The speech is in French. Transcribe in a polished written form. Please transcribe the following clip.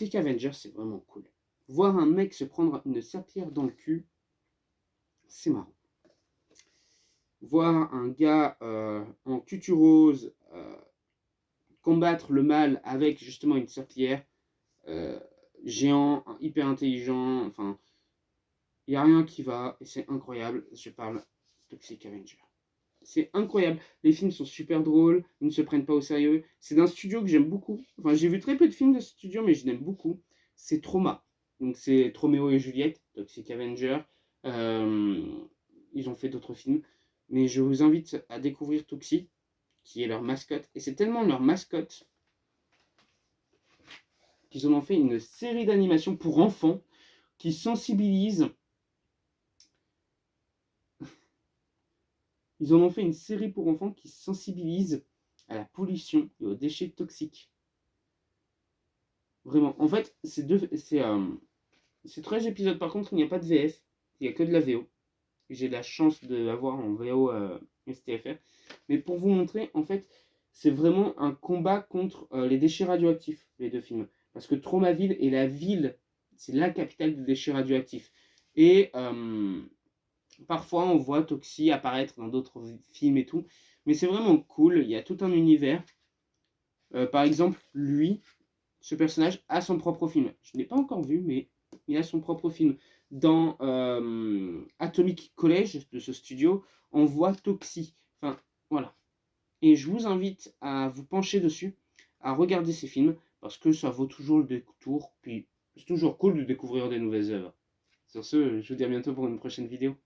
Toxic Avenger, c'est vraiment cool. Voir un mec se prendre une serpillière dans le cul, c'est marrant. Voir un gars en tutu rose combattre le mal avec justement une serpillière, euh, géant, hyper intelligent, enfin, il n'y a rien qui va, et c'est incroyable. Je parle Toxic Avenger. C'est incroyable. Les films sont super drôles, ils ne se prennent pas au sérieux. C'est d'un studio que j'aime beaucoup. Enfin, j'ai vu très peu de films de ce studio, mais je l'aime beaucoup. C'est Trauma. Donc, c'est Roméo et Juliette, Toxic Avenger. Euh, Ils ont fait d'autres films. Mais je vous invite à découvrir Toxic, qui est leur mascotte. Et c'est tellement leur mascotte qu'ils en ont fait une série d'animations pour enfants qui sensibilise. Ils en ont fait une série pour enfants qui sensibilise à la pollution et aux déchets toxiques. Vraiment. En fait, c'est 13 épisodes. Par contre, il n'y a pas de VF. Il n'y a que de la VO. J'ai la chance de l'avoir en VO STFR. Mais pour vous montrer, en fait, c'est vraiment un combat contre les déchets radioactifs, les deux films. Parce que Tromaville est la ville, c'est la capitale des déchets radioactifs. Et parfois, on voit Toxie apparaître dans d'autres films et tout. Mais c'est vraiment cool. Il y a tout un univers. Par exemple, lui, ce personnage a son propre film. Je ne l'ai pas encore vu, mais il a son propre film. Dans Atomic College de ce studio, on voit Toxie. Enfin, voilà. Et je vous invite à vous pencher dessus, à regarder ces films, parce que ça vaut toujours le détour. Puis c'est toujours cool de découvrir des nouvelles œuvres. Sur ce, je vous dis à bientôt pour une prochaine vidéo.